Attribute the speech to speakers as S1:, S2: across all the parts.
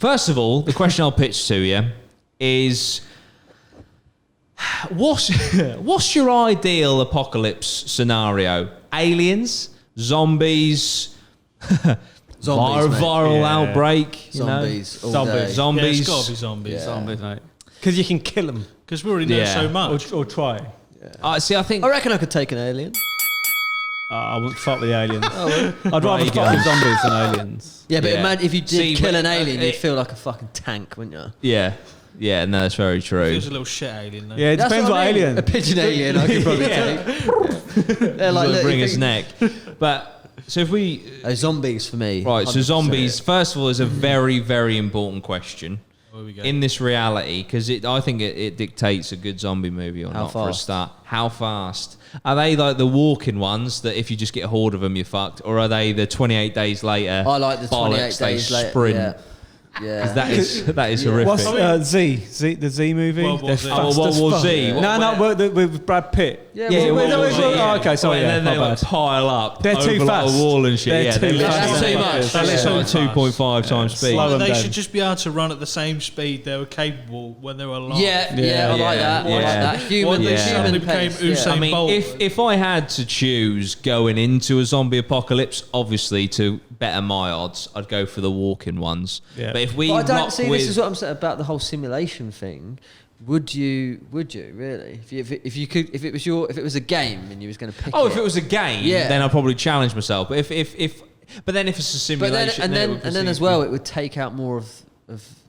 S1: First of all, the question I'll pitch to you is, what's your ideal apocalypse scenario? Aliens, zombies, viral outbreak,
S2: zombies,
S1: you know? Zombies.
S3: Yeah, it's got to be zombies.
S2: Yeah.
S3: Zombies, mate.
S4: Because you can kill them.
S3: Because we already know so much.
S4: Or try.
S1: See, I think
S2: I reckon I could take an alien.
S4: I wouldn't fuck with the aliens. I'd rather fuck with zombies than aliens.
S2: Yeah, but
S1: Yeah.
S2: imagine if you did kill an alien,
S1: it-
S2: you'd feel like a fucking tank, wouldn't you?
S1: Yeah, no, that's very true.
S3: Feels a little shit alien, though.
S4: Yeah, it depends what
S2: I mean.
S4: alien.
S2: A pigeon alien, I could probably take. They're like
S1: Like bring
S2: little
S1: his neck. But so if we
S2: zombies for me.
S1: right, so
S2: 100%.
S1: zombies. First of all, is a very very important question
S3: There we go.
S1: in this reality because I think it dictates a good zombie movie or
S2: How
S1: not for a
S2: fast?
S1: start. How fast are they? Like the walking ones that if you just get a hold of them you're fucked, or are they the 28 days later?
S2: I like the 28
S1: bollocks, they
S2: days later.
S1: sprint?
S2: Yeah. Yeah.
S1: That is
S2: Yeah.
S1: horrific.
S4: What's the Z movie?
S3: World War
S4: They're
S3: Z.
S4: fast
S1: World
S4: as
S1: War
S4: fuck.
S1: Z.
S4: With Brad Pitt.
S2: Yeah,
S1: Yeah,
S2: well,
S1: World War Z,
S4: Oh, okay, sorry,
S1: and then
S4: yeah,
S1: they
S4: my
S1: like
S4: bad.
S1: pile up.
S4: They're too
S1: over like
S4: fast.
S1: a wall and shit.
S4: They're
S1: Yeah,
S4: too
S1: they're
S4: fast.
S1: literally
S2: That's too much.
S1: They're
S3: That's
S1: literally
S3: too
S1: like 2.5 times speed.
S4: Slow them
S3: They
S4: down.
S3: should just be able to run at the same speed they were capable when they were alive.
S2: Yeah, I like that. I like that. Human,
S1: Yeah.
S2: human
S3: Suddenly became
S2: pace.
S3: Usain
S1: I mean,
S3: Bolt.
S1: if I had to choose going into a zombie apocalypse, obviously to better my odds, I'd go for the walking ones.
S4: Yeah.
S1: But if we
S2: But I don't
S1: rock
S2: see.
S1: with,
S2: This is what I'm saying about the whole simulation thing. Would you really? If it was a game and you was going to pick.
S1: if it was a game,
S2: Yeah.
S1: then I'd probably challenge myself. But but then if it's a
S2: But
S1: simulation,
S2: then and then as well, it would take out more of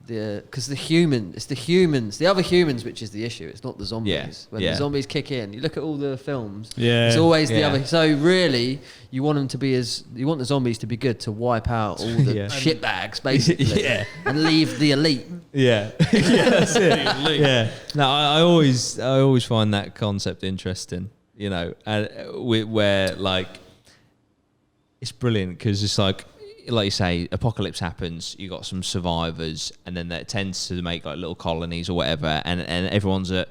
S2: the because the other humans, which is the issue. It's not the zombies.
S1: Yeah,
S2: When
S1: yeah.
S2: the zombies kick in, you look at all the films.
S4: Yeah.
S2: It's always the
S1: Yeah.
S2: other. So really, you want the zombies to be good to wipe out all the
S1: Yeah.
S2: shitbags basically,
S1: Yeah.
S2: and leave the elite.
S1: yeah, that's it. Yeah, no, I always find that concept interesting. You know, and where like it's brilliant because it's like you say, apocalypse happens, you got some survivors, and then that tends to make like little colonies or whatever, and everyone's at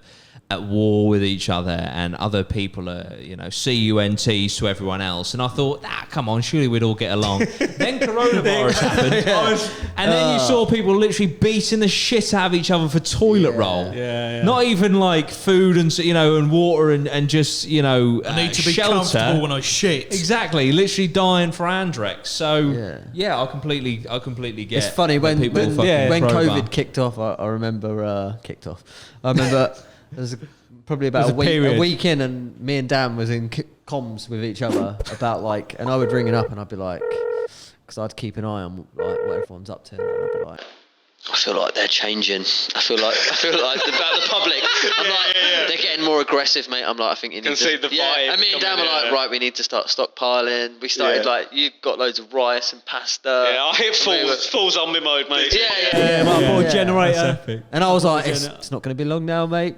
S1: war with each other, and other people are, CUNTs to everyone else. And I thought, come on, surely we'd all get along. Then coronavirus happened, and then you saw people literally beating the shit out of each other for toilet roll.
S4: Yeah.
S1: Not even like food and water and just
S3: I need to be
S1: shelter.
S3: comfortable when I shit.
S1: Exactly, literally dying for Andrex. So
S2: Yeah.
S1: I completely get.
S2: It's funny
S1: that
S2: when
S1: people fucking
S2: when
S1: crowbar.
S2: COVID kicked off. I remember kicked off. I remember there was probably about
S4: There's a
S2: a
S4: period.
S2: week in, and me and Dan was in comms with each other about and I would ring it up, and I'd be like, because I'd keep an eye on what everyone's up to, and I'd be like, I feel like they're changing. I feel like about the public. I'm they're getting more aggressive, mate. I'm like, I think you need
S5: Can
S2: to
S5: see the vibe
S2: And me and Dan
S5: coming
S2: were like,
S5: in,
S2: right, we need to start stockpiling. We started you've got loads of rice and pasta.
S5: Yeah, I hit full zombie mode, mate.
S2: Yeah.
S4: My boy generator.
S1: That's epic.
S2: And I was like, it's not going to be long now, mate.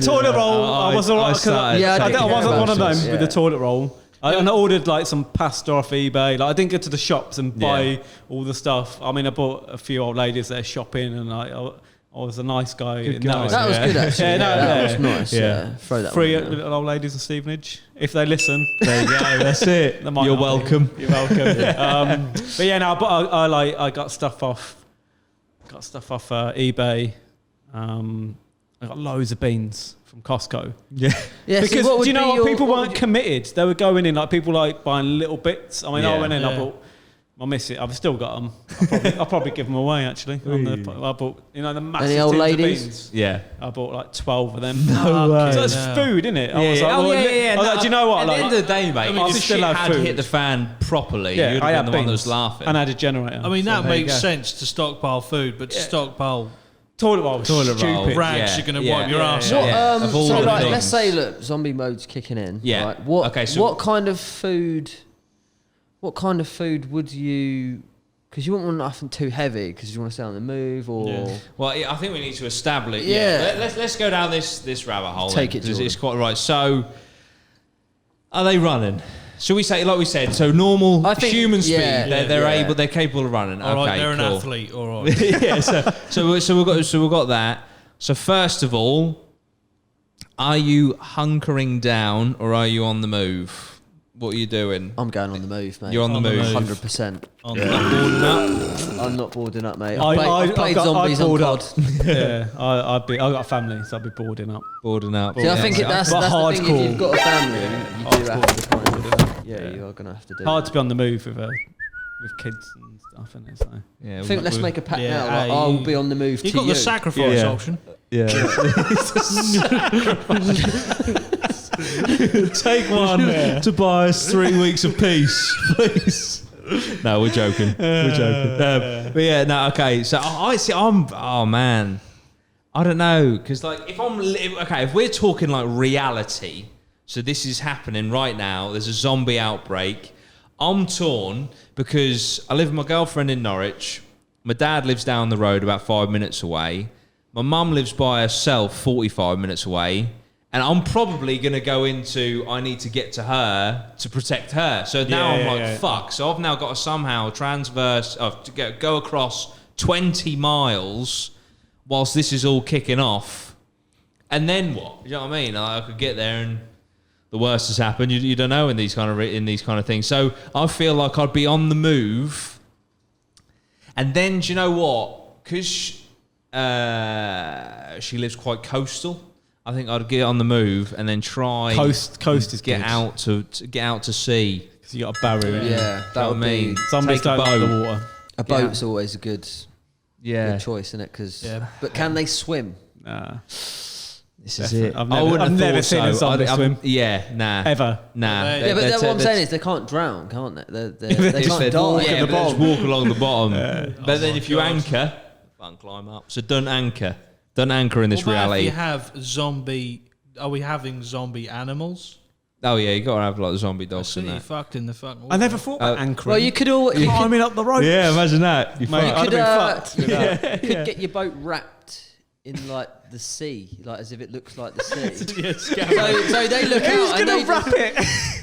S4: Toilet roll. I was alright.
S1: started
S2: Yeah, I
S4: I
S2: didn't
S4: wasn't
S2: care
S4: one of
S2: about
S4: them
S2: it,
S4: with the toilet roll. And I ordered like some pasta off eBay. Like I didn't go to the shops and buy all the stuff. I mean, I bought a few old ladies there shopping, and I was a nice guy.
S1: Good
S4: in
S1: guy.
S2: That was good, actually.
S4: that
S2: was nice. Yeah. Throw that
S4: Free
S2: one in there.
S4: little old ladies in Stevenage, if they listen.
S1: There you go. That's it.
S4: They might
S1: You're
S4: not be.
S1: welcome.
S4: You're welcome. But yeah, no, but I got stuff off eBay. I got loads of beans from Costco.
S1: Yeah.
S2: Yeah,
S4: Because
S2: what would
S4: do you know
S2: be
S4: what?
S2: your-
S4: People
S2: what
S4: weren't
S2: would you-
S4: committed. They were going in like people like buying little bits. I mean, I
S1: Yeah.
S4: went in.
S3: Yeah.
S4: I bought. I miss it. I've still got them. I'll probably give them away. Actually, I bought the massive
S2: Any old
S4: tins
S2: ladies?
S4: of beans.
S1: Yeah.
S4: I bought like 12 of them.
S1: No way.
S4: So it's
S3: No.
S4: food, isn't it? I was like,
S1: Oh,
S4: well,
S1: yeah.
S4: I was like, do you know what?
S1: At
S4: Like,
S1: the end of the day, mate,
S4: I
S1: if the
S4: still
S1: shit
S4: have
S1: had
S4: food.
S1: hit the fan properly,
S4: yeah,
S1: you'd
S4: I
S1: have
S4: had
S1: been the one that
S4: beans
S1: was laughing.
S4: and I had a generator.
S3: I mean,
S4: So
S3: that
S4: there you
S3: makes
S4: go.
S3: sense to stockpile food, but to stockpile
S4: Toilet roll. Was
S1: Toilet roll.
S4: stupid.
S3: rags,
S1: Yeah,
S3: you're going to
S1: yeah,
S3: wipe your
S1: yeah,
S3: ass
S1: yeah.
S3: out.
S1: Yeah. Of all
S2: So
S1: the
S2: like,
S1: things.
S2: let's say, look, zombie mode's kicking in.
S1: Yeah.
S2: Right? What?
S1: Okay, so-
S2: what kind of food? What kind of food would you? Because you wouldn't want nothing too heavy, because you want to stay on the move, or
S1: Well, I think we need to establish.
S2: Yeah.
S1: Let's go down this rabbit hole.
S2: Take
S1: then,
S2: it,
S1: 'cause it's
S2: Jordan.
S1: quite right. So, are they running? Should we say, like we said, so normal
S2: I think-
S1: human speed?
S2: yeah,
S1: they're capable of running.
S3: All right,
S1: Okay,
S3: they're an
S1: cool.
S3: athlete. All right.
S1: Yeah. So we've got that. So first of all, are you hunkering down or are you on the move? What are you doing?
S2: I'm going on the move, mate.
S1: You're on the move.
S2: 100%.
S3: On
S1: Not
S3: the-
S1: boarding up.
S2: I'm not boarding up, mate.
S4: I-
S2: I've played
S4: I've
S2: zombies on
S4: board
S2: COD.
S4: up. Yeah, I've got a family, so I'll be boarding up.
S1: Boarding up.
S2: See, I think that's
S4: But
S2: the thing. If
S4: hardcore.
S2: you've got a family, you do have to kind of,
S4: Yeah.
S2: you are going to have to do
S4: Hard
S2: it.
S4: to be on the move with kids and stuff, isn't it? So.
S1: Yeah,
S2: I think let's make a pact
S3: Yeah,
S2: now. Like,
S3: hey,
S2: I'll be on the move
S3: You
S2: to
S3: got
S2: you.
S3: the sacrifice
S1: Yeah.
S3: option.
S1: Yeah. Take one to buy us 3 weeks of peace, please. No, we're joking. We're joking. But yeah, no, okay. So I see. Oh man, I don't know, because like if we're talking like reality, so this is happening right now. There's a zombie outbreak. I'm torn because I live with my girlfriend in Norwich. My dad lives down the road about 5 minutes away. My mum lives by herself 45 minutes away. And I'm probably going to go into, I need to get to her to protect her. So now I'm fuck. So I've now got to somehow go across 20 miles whilst this is all kicking off. And then what? You know what I mean? I could get there and the worst has happened. You don't know in these kind of things. So I feel like I'd be on the move. And then, do you know what? Because she lives quite coastal, I think I'd get on the move and then try
S4: Coast is
S1: get
S4: good.
S1: get out to sea.
S4: Because you got a barrier.
S2: Yeah, that would be.
S4: Zombies
S1: Take a
S4: don't like the
S1: boat.
S4: water.
S2: A boat's always a good
S1: Yeah,
S2: choice, isn't it?
S3: Yeah.
S2: But can they swim?
S4: Nah.
S1: this is it.
S4: I've
S1: I wouldn't have
S4: never
S1: thought
S4: seen a
S1: so.
S4: zombie swim.
S1: Yeah, nah,
S4: Ever.
S1: nah.
S3: Yeah,
S2: Yeah, but
S1: They're-
S2: what I'm
S1: they're-
S2: saying is they can't drown, can't they? They
S1: if
S2: can't
S1: they're
S2: die.
S1: walking
S4: at the
S1: but they just
S4: bottom.
S1: walk along the bottom. But then if you anchor, can't climb up. So don't anchor. Don't anchor in this
S3: What about
S1: reality.
S3: if you have zombie? Are we having zombie animals?
S1: Oh yeah, you got to have like zombie dogs
S3: So
S1: in
S3: you
S1: that.
S3: fucked in the fucking.
S4: I never thought about anchoring.
S2: Well, you could all. You could,
S4: climbing up the rope.
S1: Yeah, imagine that. You
S4: Mate,
S1: fucked.
S4: I'd have been fucked.
S2: could get your boat wrapped in like the sea, like as if it looks like the sea. so they look
S4: Who's
S2: out and
S4: gonna
S2: they
S4: wrap it?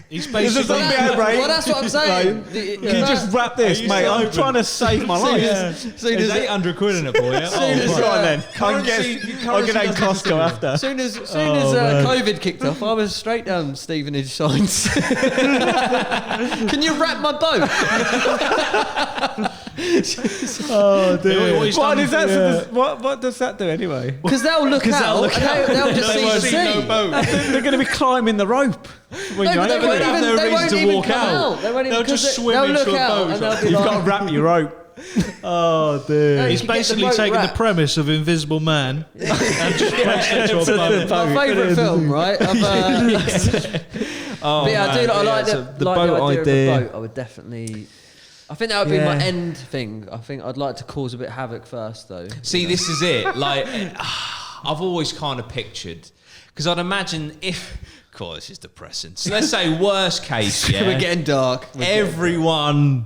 S3: He's
S4: There's a
S3: basically.
S4: zombie outbreak.
S2: Well, that's what I'm saying.
S4: Can you just wrap this, mate? I'm trying to save my life.
S1: There's 800 quid in it for you.
S2: as-
S4: Go on then. I'll
S3: Currency-
S4: get in Costco after.
S2: As soon as COVID kicked off, I was straight down Stevenage signs. Can you wrap my boat?
S4: Oh
S3: dear.
S4: What does that do anyway?
S2: Because they'll look out. They'll just see the sea.
S4: They're going to be climbing the rope. When you're
S2: They
S4: over
S2: won't
S4: there.
S2: even,
S1: no
S2: they
S1: reason
S2: won't
S1: to
S2: even
S1: walk
S2: come
S1: out.
S2: out. They won't even,
S3: They'll just
S2: 'cause
S3: swim
S2: they'll
S3: into
S2: look
S3: a
S2: out
S3: boat.
S2: and they'll be
S4: You've
S2: like,
S4: got to wrap your rope. Oh dear.
S2: No,
S3: He's
S2: you can get the
S3: basically
S2: boat
S3: taking
S2: wrapped.
S3: the premise of Invisible Man and just placed it into a boat.
S2: my favourite film, right? But yeah, I do. I like
S1: so
S2: the
S1: boat
S2: idea
S1: idea.
S2: of a boat. I would definitely. I think that would be my end thing. I think I'd like to cause a bit of havoc first, though.
S1: See, this is it. Like, I've always kind of pictured, because I'd imagine if, God, this is depressing. So let's say worst case, yeah,
S2: We're getting dark.
S1: everyone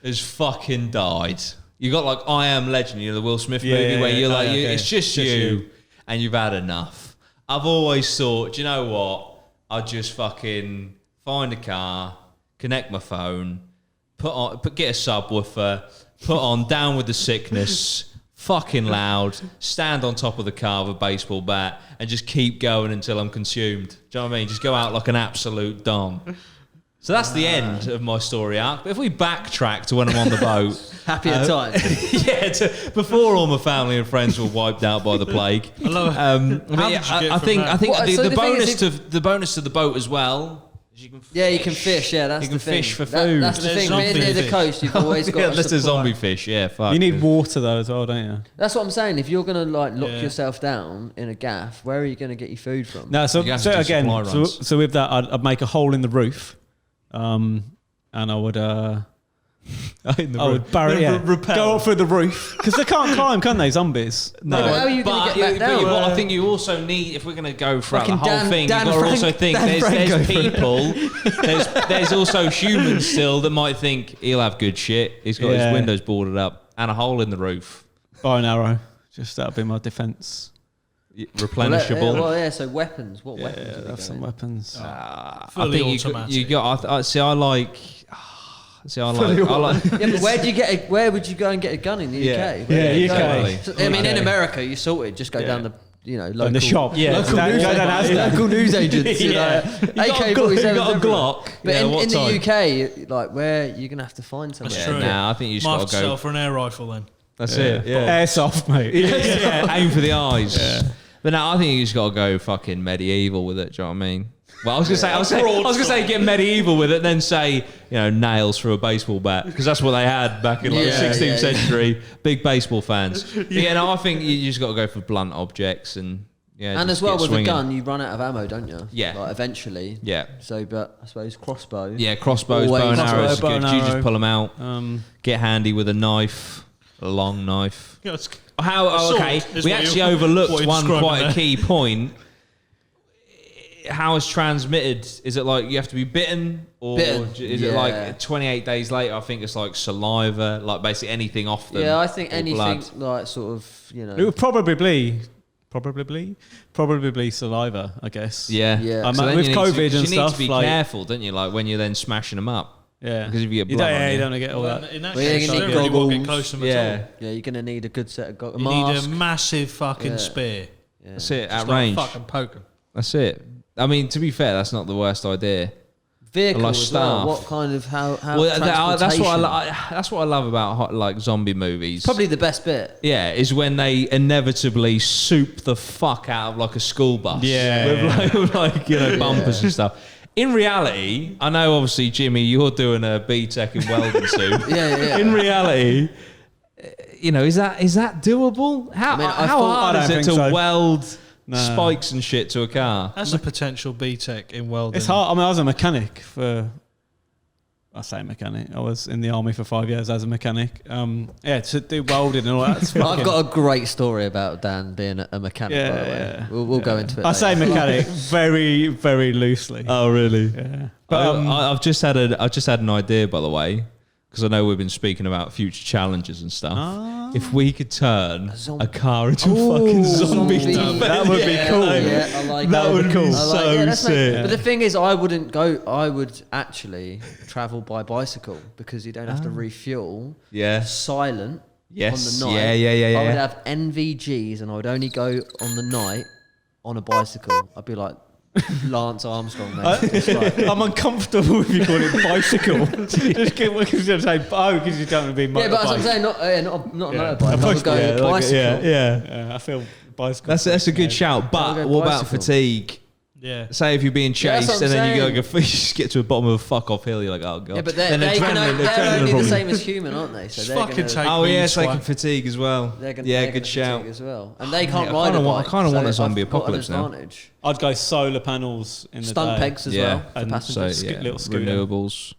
S1: has fucking died. You got like I Am Legend, you know, the Will Smith movie where you're like, it's just you, and you've had enough. I've always thought, do you know what? I'd just fucking find a car, connect my phone, get a subwoofer, put on Down With The Sickness, fucking loud, stand on top of the car with a baseball bat, and just keep going until I'm consumed. Do you know what I mean? Just go out like an absolute don. So that's the end of my story arc. But if we backtrack to when I'm on the boat,
S2: Happier time.
S1: before all my family and friends were wiped out by the plague.
S3: I love
S1: But
S3: How
S1: yeah,
S3: did you get
S1: I
S3: from
S1: think
S3: that?
S1: the
S2: So the thing
S1: bonus
S2: is
S1: to the bonus to the boat as well. Is you can
S2: Yeah, you can fish. Yeah, that's
S1: You can
S2: the thing.
S1: fish for food.
S2: That's the
S3: There's
S2: thing.
S3: zombie
S2: Being near the
S3: fish.
S2: coast, you've always got.
S1: yeah,
S2: a
S1: unless there's
S2: supply.
S1: zombie fish. Yeah, fuck.
S4: You need water though as well, don't you?
S2: That's what I'm saying. If you're gonna like lock
S3: Yeah.
S2: yourself down in a gaff, where are you gonna get your food from?
S4: No, so,
S1: You have
S4: so
S1: to do
S4: again,
S1: supply
S4: so,
S1: runs.
S4: so with that, I'd make a hole in the roof, and I would I would bury go up through the roof because they can't climb, can they? Zombies.
S2: No, but how are you gonna
S1: But
S2: get back down?
S1: what I think you also need, if we're going to go throughout the
S2: Fucking
S1: whole
S2: Dan-
S1: thing,
S2: Dan
S1: you've got to
S2: Frank-
S1: also think
S2: Dan
S1: there's
S2: Franco.
S1: people, there's also humans still that might think he'll have good shit. He's got
S4: Yeah.
S1: his windows boarded up and a hole in the roof,
S4: Bow and arrow. Just that'd be my defence.
S1: replenishable.
S2: Well, yeah. So weapons. What weapons?
S4: Yeah,
S2: are we
S4: have some
S2: going?
S4: weapons.
S1: I
S3: Fully
S1: think
S3: automatic.
S1: you got. I see. I like. See, I like.
S2: Yeah, but where do you get? Where would you go and get a gun in the
S1: Yeah.
S2: UK?
S4: Yeah,
S2: Where do you
S4: UK.
S2: go? So, I mean, in America, you sorted. Just go down the local,
S4: in the shop.
S1: Yeah,
S2: local news agents.
S1: You got a Glock.
S2: But in
S1: what
S2: the
S1: type?
S2: UK, like where you're gonna have to find something.
S3: That's true.
S1: Nah, I think you just
S3: Might
S1: got
S3: have
S1: to
S3: to
S1: go.
S3: sell for an air rifle then.
S1: That's it. Yeah.
S4: Airsoft, mate.
S1: Yeah, aim for the eyes. Yeah. But no, I think you just got to go fucking medieval with it. Do you know what I mean? Well, I was gonna say get medieval with it, then say nails through a baseball bat, because that's what they had back in the 16th century. Big baseball fans. No, I think you just got to go for blunt objects and
S2: as well with a gun, you run out of ammo, don't you?
S1: Yeah.
S2: Like eventually.
S1: Yeah.
S2: So, but I suppose crossbow.
S1: Yeah, crossbows,
S2: Always.
S1: bow and arrows. Is
S4: Bow
S1: good.
S4: and
S1: You just
S4: arrow.
S1: pull them out. Get handy with a knife, a long knife.
S3: Yeah, it's-
S1: Okay,
S3: is
S1: we
S3: what
S1: actually
S3: you're-
S1: overlooked
S3: what you're
S1: one
S3: describing
S1: quite
S3: there.
S1: a key point. How it's transmitted? Is it like you have to be bitten, or
S2: Bitten,
S1: is it like 28 days later? I think it's like saliva, like basically anything off them.
S2: Yeah, I think
S1: or
S2: anything
S1: blood.
S2: like sort of
S4: It would probably saliva, I guess.
S1: Yeah,
S2: Yeah.
S1: So then
S4: With
S1: you need
S4: COVID
S1: to,
S4: and
S1: you
S4: stuff,
S1: need to be
S4: like-
S1: careful, don't you? Like when you're then smashing them up.
S4: Yeah.
S1: Because if you get
S4: You
S1: blood
S4: don't,
S1: on you.
S4: don't want to get all that.
S3: In that
S2: Well, you're
S3: case,
S2: gonna
S3: you
S2: need
S3: don't really want to get
S2: goggles.
S3: close to them at all.
S2: yeah, you're gonna need a good set of
S3: You need
S2: mask.
S3: a massive fucking
S2: Yeah.
S3: spear.
S1: That's it.
S3: Just
S1: At
S3: like
S1: range.
S3: fucking poke 'em.
S1: That's it. I mean, to be fair, that's not the worst idea.
S2: Vehicle
S1: like
S2: as well.
S1: staff.
S2: What kind of how
S1: Well, that's what
S2: transportation?
S1: that's what I love about like zombie movies.
S2: Probably the best bit.
S1: Yeah, is when they inevitably soup the fuck out of like a school bus.
S4: Yeah.
S1: With like bumpers and stuff. In reality, I know obviously Jimmy, you're doing a BTEC in welding soon.
S2: Yeah.
S1: In reality, is that doable? How
S2: I
S1: how
S2: thought-
S1: hard
S4: I
S1: is
S4: don't
S1: it
S4: think
S1: to
S4: so.
S1: weld
S4: No.
S1: spikes and shit to a car?
S3: That's a potential BTEC in welding.
S4: It's hard. I mean, I was a mechanic for. I say mechanic. I was in the army for 5 years as a mechanic. To do welding and all that.
S2: I've got a great story about Dan being a mechanic.
S4: Yeah,
S2: by the way.
S4: yeah.
S2: We'll go into it.
S4: I say
S2: later.
S4: mechanic very, very loosely.
S1: Oh, really?
S4: Yeah.
S1: But
S4: But
S1: I've just had an idea, by the way, because I know we've been speaking about future challenges and stuff. If we could turn a car into a fucking zombie,
S4: that would be cool.
S2: Yeah, I like
S1: That would be
S2: I like-
S1: so
S2: yeah, that's
S1: sick.
S2: But the thing is, I wouldn't go. I would actually travel by bicycle because you don't have to refuel.
S1: Yeah.
S2: Silent.
S1: Yes.
S2: On the night.
S1: Yeah.
S2: I would have NVGs, and I would only go on the night on a bicycle. I'd be like Lance Armstrong, mate. Just like-
S4: I'm uncomfortable if you call it bicycle. Just because you say because you don't want to be motorbike.
S2: yeah, but as I'm saying, not a motorbike. I would go
S1: Yeah,
S2: bicycle.
S1: yeah.
S4: I feel bicycle.
S1: That's a good shout.
S2: I'll
S1: But
S2: go
S1: what about
S2: bicycle.
S1: fatigue?
S3: Yeah.
S1: Say if you're being
S2: Yeah, that's
S1: chased
S2: what
S1: and
S2: I'm
S1: then you
S2: saying.
S1: you just get to the bottom of a fuck off hill, you're like, oh god.
S2: Yeah, but
S1: Then
S2: they're only
S1: probably-
S2: the same as human, aren't they? So
S3: Just
S2: they're
S3: fucking
S2: gonna,
S3: take
S1: Oh
S3: me,
S1: yeah, it's like
S3: swat.
S1: fatigue as well.
S2: they're gonna,
S1: Yeah,
S2: they're
S1: good
S2: gonna
S1: shout.
S2: fatigue as well, and they can't
S1: I
S2: ride
S1: kinda
S2: a
S1: want-
S2: bike.
S1: I kinda want a
S2: so
S1: zombie
S2: I've got an
S1: apocalypse now.
S2: advantage.
S4: I'd go solar panels in the
S2: Stunt
S4: day.
S2: pegs as
S1: Yeah.
S2: well for
S4: And
S2: passengers.
S1: So yeah,
S4: little scooter.
S1: renewables.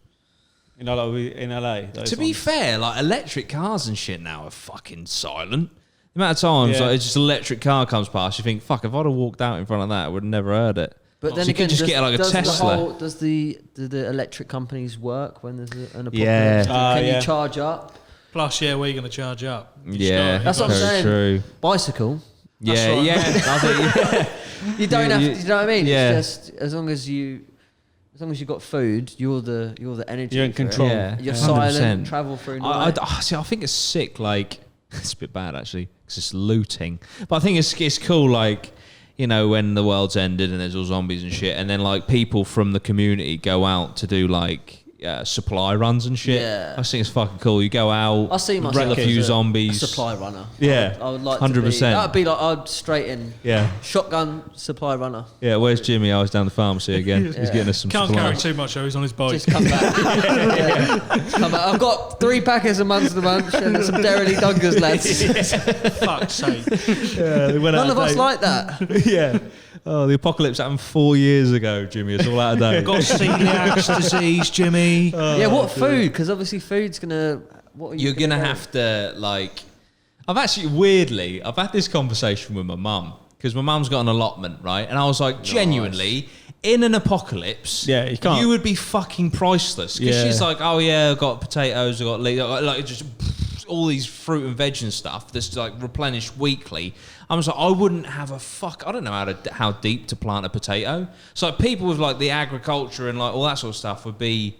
S4: You know, like in LA. those
S1: To be
S4: ones.
S1: fair, like electric cars and shit now are fucking silent. The amount of times
S4: Yeah.
S1: like it's just an electric car comes past, you think, fuck, if I'd have walked out in front of that, I would have never heard it.
S2: But then
S1: So you
S2: again,
S1: could just get like a
S2: does
S1: Tesla.
S2: do the electric companies work when there's an apocalypse?
S1: Yeah.
S2: Can
S4: Yeah.
S2: you charge up?
S3: Plus, where are you going to charge up?
S1: Yeah,
S2: That's what I'm
S1: very
S2: saying.
S1: true.
S2: Bicycle.
S1: Yeah,
S3: right.
S1: yeah. I think,
S2: You don't have to. You know what I mean?
S1: Yeah.
S2: It's just as long as you've got food, you're the energy.
S4: You're in
S2: for it.
S4: control.
S1: Yeah,
S2: You're
S1: 100%.
S2: silent. Travel through
S1: I
S2: night.
S1: see. I think it's sick. Like it's a bit bad actually because it's looting. But I think it's cool. Like when the world's ended and there's all zombies and shit, and then like people from the community go out to do like supply runs and shit.
S2: Yeah.
S1: I just think it's fucking cool. You go out,
S2: I see
S1: wreck
S2: myself
S1: a few
S2: as
S1: zombies.
S2: a supply runner.
S1: Yeah,
S2: I would like
S1: 100%.
S2: That'd be like I'd straight in.
S1: Yeah,
S2: Shotgun supply runner.
S1: yeah. Where's Jimmy? I was down the pharmacy again. He's getting us some
S3: Can't
S1: supply.
S3: carry too much though, he's on his bike.
S2: Just come back. Yeah. Come back. I've got 3 packets of months to munch and some Derrily Duggars, lads.
S3: Fuck's sake.
S1: Yeah, they went
S2: None
S1: out
S2: of us
S1: date.
S2: like that.
S1: Yeah. Oh, the apocalypse happened 4 years ago, Jimmy. It's all out of date.
S3: Got celiac disease, Jimmy.
S2: Yeah, what food? Because obviously food's gonna. What are you
S1: You're gonna have to like. I've had this conversation with my mum because my mum's got an allotment, right? And I was like, genuinely, in an apocalypse,
S4: Yeah, you can't.
S1: You would be fucking priceless because
S4: Yeah.
S1: she's like, oh yeah, I've got potatoes, I've got like just all these fruit and veg and stuff that's like replenished weekly. I was like, I wouldn't have a fuck. I don't know how deep to plant a potato. So like people with like the agriculture and like all that sort of stuff would be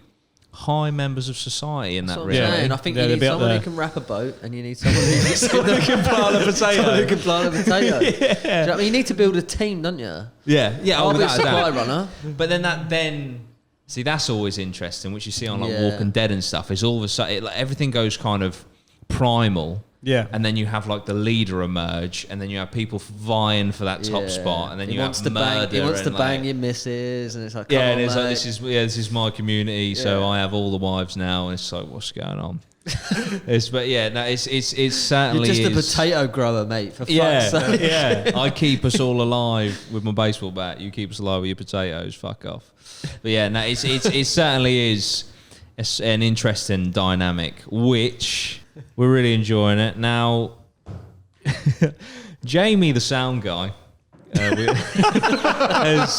S1: high members of society in
S2: That's
S1: that
S2: what I'm
S1: reality.
S2: saying. I think
S4: Yeah,
S2: you
S4: they'll
S2: need
S4: be up
S2: someone who
S4: there.
S2: can wrap a boat, and you need someone who
S4: can plant a potato.
S2: Someone who can plant a potato. Do you know what I mean? You need to build a team, don't you?
S1: Yeah, yeah.
S2: I'll be a
S1: without a
S2: supply
S1: doubt.
S2: runner.
S1: But then see, that's always interesting, which you see on like
S2: Yeah.
S1: Walking Dead and stuff. Is all of a sudden like, everything goes kind of primal.
S4: Yeah.
S1: And then you have like the leader emerge, and then you have people vying for that top
S2: Yeah.
S1: spot, and then
S2: He
S1: you
S2: wants
S1: have
S2: to bang.
S1: murder.
S2: He wants to
S1: and,
S2: bang
S1: like,
S2: your missus, and it's like,
S1: yeah,
S2: come
S1: and
S2: on,
S1: it's like
S2: mate.
S1: this is my community, so
S2: Yeah.
S1: I have all the wives now, and it's like, what's going on? But yeah, no, it's certainly
S2: You're just
S1: is.
S2: a potato grower, mate. For
S1: Yeah,
S2: fuck's sake.
S1: yeah. I keep us all alive with my baseball bat. You keep us alive with your potatoes. Fuck off. But yeah, no, it certainly is an interesting dynamic, which we're really enjoying it now. Jamie, the sound guy, has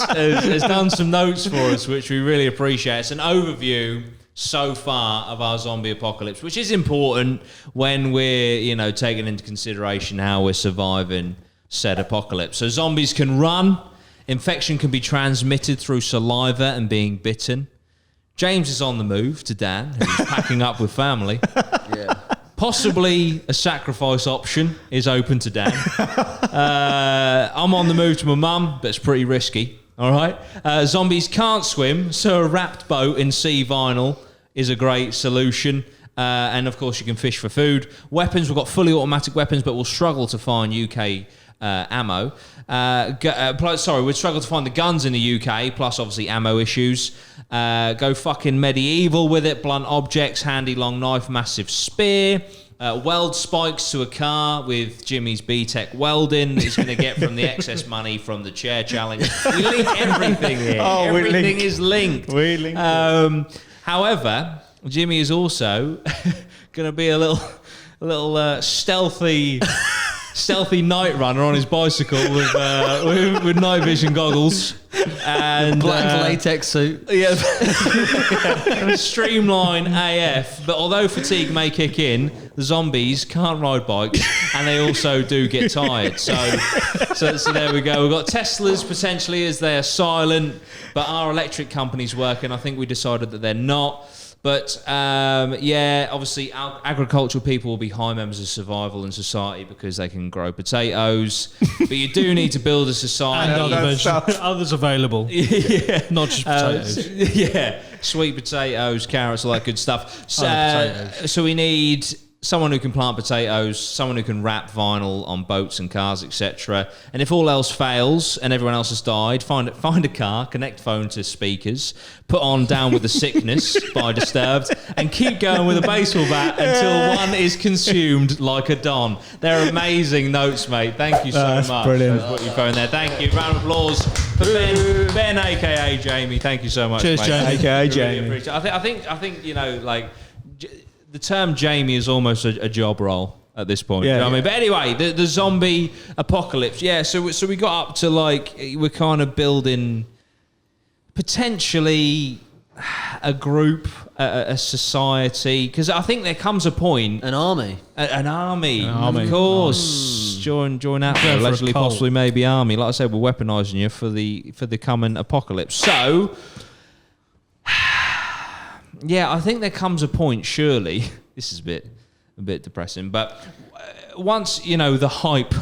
S1: done some notes for us, which we really appreciate. It's an overview so far of our zombie apocalypse, which is important when we're, taking into consideration how we're surviving said apocalypse. So zombies can run, infection can be transmitted through saliva and being bitten. James is on the move to Dan, who's packing up with family.
S2: Yeah.
S1: Possibly a sacrifice option is open to Dan. I'm on the move to my mum, but it's pretty risky. All right. Zombies can't swim, so a wrapped boat in sea vinyl is a great solution. And of course, you can fish for food. Weapons, we've got fully automatic weapons, but we'll struggle to find UK ammo. We'd struggle to find the guns in the UK, plus obviously ammo issues. Go fucking medieval with it. Blunt objects, handy long knife, massive spear. Weld spikes to a car with Jimmy's B-Tech welding that he's going to get from the excess money from the chair challenge. We link everything here. Everything is linked.
S4: We link
S1: However, Jimmy is also going to be a little stealthy night runner on his bicycle with night vision goggles and
S2: Black latex suit.
S1: yeah, streamline AF. But although fatigue may kick in, the zombies can't ride bikes, and they also do get tired. So there we go. We've got Teslas potentially as they are silent, but our electric company's working. I think we decided that they're not. But obviously agricultural people will be high members of survival and society because they can grow potatoes. But you do need to build a society.
S3: And others available.
S1: Yeah.
S3: Not just potatoes.
S1: Yeah, sweet potatoes, carrots, all that good stuff.
S3: Potatoes.
S1: So we need someone who can plant potatoes, someone who can wrap vinyl on boats and cars, etc. And if all else fails and everyone else has died, find a car, connect phone to speakers, put on Down with the Sickness by Disturbed, and keep going with a baseball bat until one is consumed like a Don. They're amazing notes, mate. Thank you so
S4: That's
S1: much.
S4: brilliant.
S1: For what you've thrown there. Thank you. Round of applause for Ben, aka Jamie. Thank you so much.
S3: Cheers,
S1: mate.
S3: Jamie.
S4: AKA
S1: Really
S4: Jamie.
S1: appreciate it. I think the term Jamie is almost a job role at this point.
S4: Yeah,
S1: You know what I mean?
S4: yeah.
S1: But anyway, the zombie apocalypse. Yeah, so we got up to we're kind of building potentially a group, a society, because I think there comes a point.
S2: An army.
S1: An army,
S4: army.
S1: of course. Join that.
S3: Go for a
S1: Allegedly,
S3: cult.
S1: possibly, maybe army. Like I said, we're weaponising you for the coming apocalypse. So, yeah, I think there comes a point. Surely, this is a bit depressing, but once the hype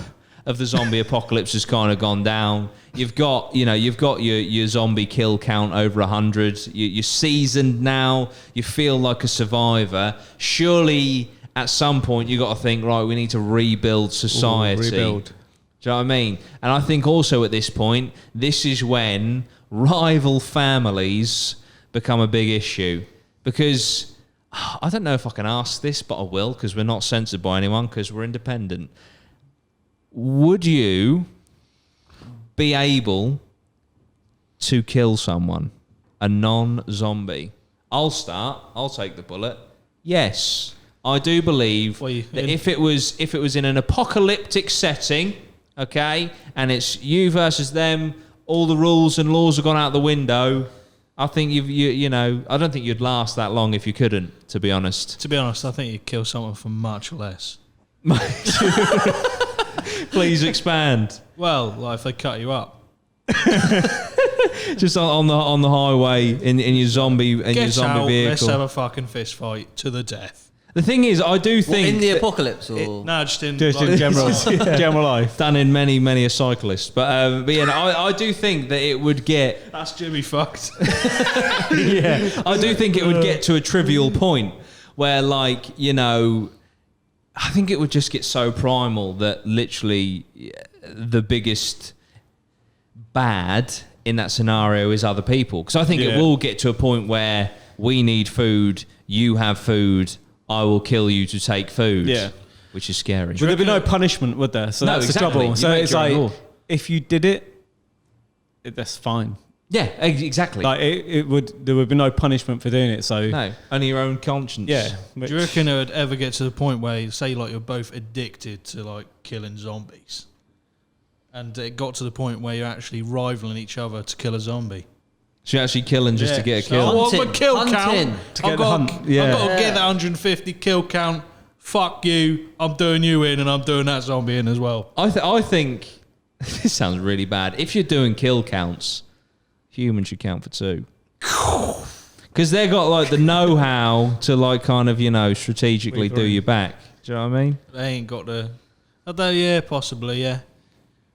S1: of the zombie apocalypse has kind of gone down, you've got your zombie kill count over 100. You're seasoned now. You feel like a survivor. Surely, at some point, you got to think, right, we need to rebuild society.
S4: rebuild.
S1: Do you know what I mean? And I think also at this point, this is when rival families become a big issue. Because I don't know if I can ask this, but I will, because we're not censored by anyone, because we're independent. Would you be able to kill someone, a non-zombie? I'll start. I'll take the bullet. Yes, I do believe that if it was in an apocalyptic setting, okay, and it's you versus them, all the rules and laws have gone out the window. I think I don't think you'd last that long if you couldn't, to be honest.
S3: To be honest, I think you'd kill someone for much less.
S1: Please expand.
S3: Well, like if they cut you up.
S1: Just on the highway in your zombie
S3: Get out,
S1: vehicle.
S3: let's have a fucking fist fight to the death.
S1: The thing is, I do think
S2: in the apocalypse or
S3: No, just in
S4: general life.
S1: done in many a cyclist, but yeah, I do think that it would get.
S3: That's Jimmy fucked.
S1: Yeah, I do think it would get to a trivial point where, like, you know, I think it would just get so primal that literally the biggest bad in that scenario is other people. Because I think it will get to a point where we need food, you have food, I will kill you to take food.
S4: Yeah.
S1: Which is scary.
S4: But there'd be no punishment, would there? So
S1: No,
S4: that's
S1: exactly.
S4: the trouble.
S1: You
S4: So
S1: make
S4: it's
S1: your own
S4: like,
S1: law.
S4: if you did it, that's fine.
S1: Yeah, exactly.
S4: Like there would be no punishment for doing it. So
S1: No, only your own conscience.
S4: yeah.
S3: Do you reckon it would ever get to the point where, say, like, you're both addicted to, like, killing zombies? And it got to the point where you're actually rivaling each other to kill a zombie?
S1: So you're actually killing just to get a
S3: So
S1: kill.
S3: I want my kill
S2: Hunting.
S3: count.
S4: To get
S3: I've
S4: the
S3: got
S4: hunt,
S3: to
S4: yeah.
S3: get that 150 kill count. Fuck you. I'm doing you in and I'm doing that zombie in as well.
S1: I think this sounds really bad. If you're doing kill counts, humans should count for 2. Because they got like the know-how to like kind of, you know, strategically do your back. Do you know what I mean?
S3: They ain't got the... Although, yeah, possibly, yeah.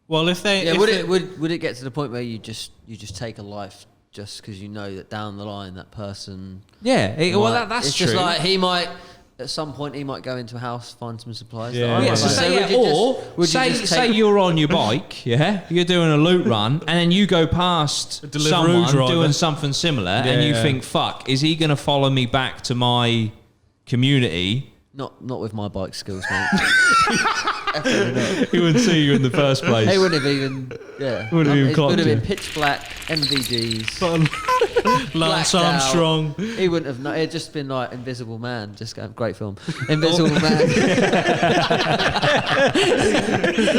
S3: Well, if they...
S2: yeah,
S3: if
S2: would it get to the point where you just take a life just because you know that down the line that person?
S1: Yeah. That's
S2: it's
S1: true.
S2: just like he might. At some point, he might go into a house, find some supplies.
S4: Yeah.
S1: Yeah, so say you're on your bike, yeah, you're doing a loot run, and then you go past
S3: Deliveroo
S1: someone
S3: driver.
S1: doing something similar, and you
S4: Yeah.
S1: think, "Fuck, is he going to follow me back to my community?"
S2: Not with my bike skills, mate.
S1: He wouldn't see you in the first place.
S2: He wouldn't have even. Yeah.
S1: Wouldn't have even
S2: It
S1: clocked
S2: would have
S1: you.
S2: been pitch black, MVDs.
S3: Lance
S2: blacked out.
S3: Armstrong...
S2: He wouldn't have. It'd just been like Invisible Man. Just a great film. Invisible Man.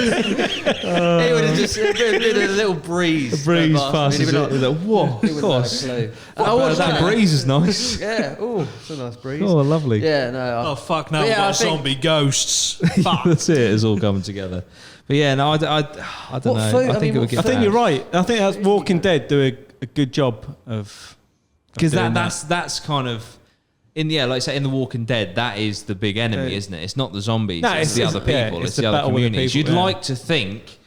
S2: He would have just been a little breeze.
S1: breeze
S2: that
S1: passes
S2: He'd
S1: it.
S2: have been
S1: It's like, whoa,
S2: he
S1: of
S2: wouldn't have
S1: course.
S2: had a clue.
S1: I watched that breeze is nice.
S2: Yeah. Oh, it's a nice breeze.
S1: Oh, lovely.
S2: Yeah. No.
S3: Oh, fuck, now
S2: But
S3: we've
S2: yeah,
S3: got
S2: I think-
S3: zombie ghosts. Fuck.
S1: That's it. It's all coming together. But yeah, no, I don't
S2: What
S1: know.
S2: food?
S1: I think it would
S2: what
S1: get.
S4: I think
S1: bad.
S4: you're right. I think that's Walking Dead do a good job of
S1: Because
S4: doing
S1: that's kind of like I say in The Walking Dead, that is the big enemy, isn't it? It's not the zombies,
S4: No,
S1: it's the
S4: it's-
S1: other people,
S4: yeah,
S1: it's
S4: it's
S1: the
S4: the
S1: other
S4: battle with the
S1: communities.
S4: people,
S1: You'd
S4: yeah.
S1: like to think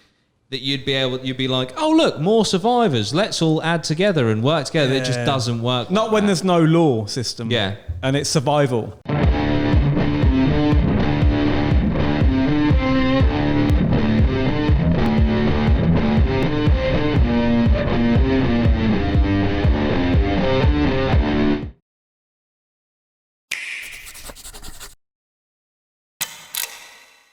S1: that you'd be like, oh look, more survivors. Let's all add together and work together. It just
S4: Yeah.
S1: doesn't work.
S4: Not
S1: like
S4: when
S1: that.
S4: there's no law system.
S1: Yeah.
S4: And it's survival.